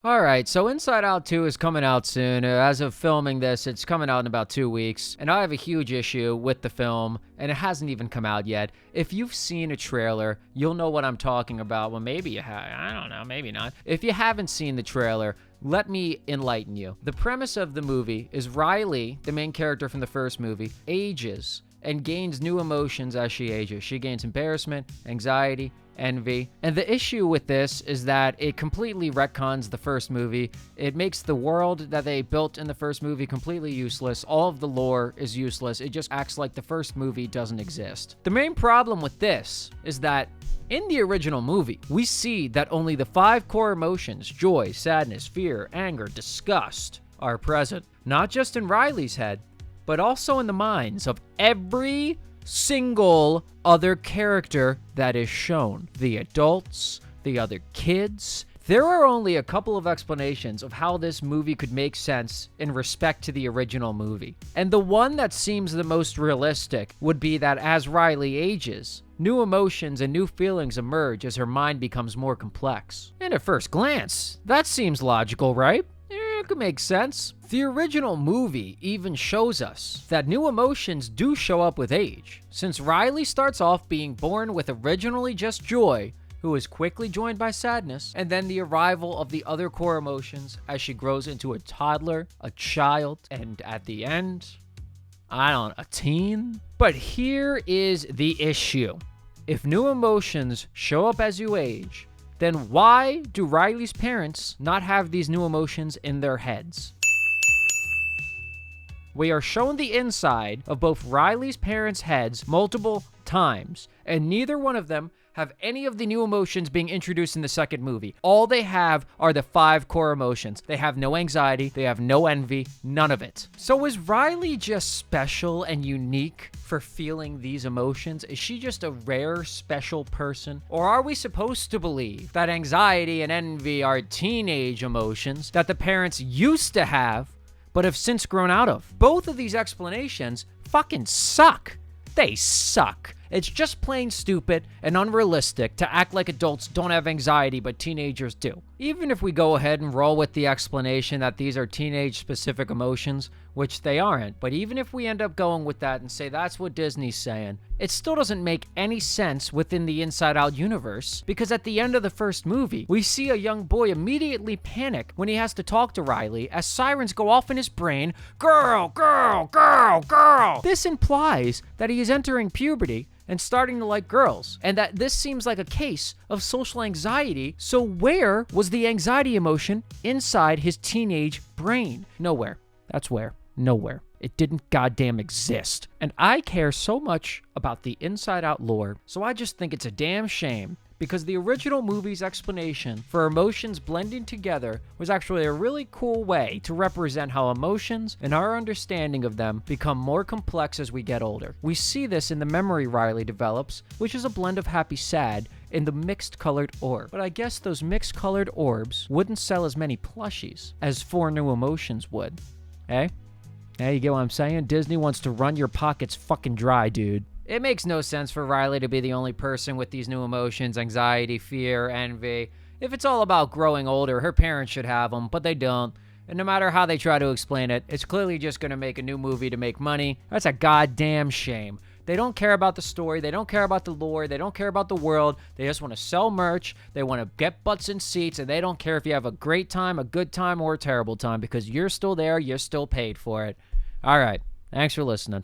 All right, so Inside Out 2 is coming out soon. As of filming this, it's coming out in about 2 weeks. And I have a huge issue with the film, and it hasn't even come out yet. If you've seen a trailer, you'll know what I'm talking about. Well, maybe you have. I don't know, maybe not. If you haven't seen the trailer, let me enlighten you. The premise of the movie is Riley, the main character from the first movie, ages and gains new emotions as she ages. She gains embarrassment, anxiety, envy. And the issue with this is that it completely retcons the first movie. It makes the world that they built in the first movie completely useless. All of the lore is useless. It just acts like the first movie doesn't exist. The main problem with this is that in the original movie, we see that only the 5 core emotions, joy, sadness, fear, anger, disgust, are present. Not just in Riley's head, but also in the minds of every single other character that is shown. The adults, the other kids. There are only a couple of explanations of how this movie could make sense in respect to the original movie. And the one that seems the most realistic would be that as Riley ages, new emotions and new feelings emerge as her mind becomes more complex. And at first glance, that seems logical, right? It could make sense. The original movie even shows us that new emotions do show up with age, since Riley starts off being born with originally just joy, who is quickly joined by sadness, and then the arrival of the other core emotions as she grows into a toddler, a child, and at the end, a teen. But here is the issue. If new emotions show up as you age, then why do Riley's parents not have these new emotions in their heads? We are shown the inside of both Riley's parents' heads multiple times, and neither one of them have any of the new emotions being introduced in the second movie. All they have are the 5 core emotions. They have no anxiety, they have no envy, none of it. So is Riley just special and unique for feeling these emotions? Is she just a rare, special person? Or are we supposed to believe that anxiety and envy are teenage emotions that the parents used to have, but have since grown out of? Both of these explanations fucking suck. They suck. It's just plain stupid and unrealistic to act like adults don't have anxiety, but teenagers do. Even if we go ahead and roll with the explanation that these are teenage-specific emotions, which they aren't, but even if we end up going with that and say that's what Disney's saying, it still doesn't make any sense within the Inside Out universe, because at the end of the first movie, we see a young boy immediately panic when he has to talk to Riley as sirens go off in his brain, "Girl, girl, girl, girl." This implies that he is entering puberty and starting to like girls, and that this seems like a case of social anxiety. So where was the anxiety emotion inside his teenage brain? Nowhere. That's where. Nowhere. It didn't goddamn exist. And I care so much about the Inside Out lore, so I just think it's a damn shame, because the original movie's explanation for emotions blending together was actually a really cool way to represent how emotions and our understanding of them become more complex as we get older. We see this in the memory Riley develops, which is a blend of happy-sad in the mixed colored orb. But I guess those mixed colored orbs wouldn't sell as many plushies as 4 new emotions would. Eh? Hey, you get what I'm saying? Disney wants to run your pockets fucking dry, dude. It makes no sense for Riley to be the only person with these new emotions, anxiety, fear, envy. If it's all about growing older, her parents should have them, but they don't. And no matter how they try to explain it, it's clearly just going to make a new movie to make money. That's a goddamn shame. They don't care about the story. They don't care about the lore. They don't care about the world. They just want to sell merch. They want to get butts in seats, and they don't care if you have a great time, a good time, or a terrible time, because you're still there. You're still paid for it. All right. Thanks for listening.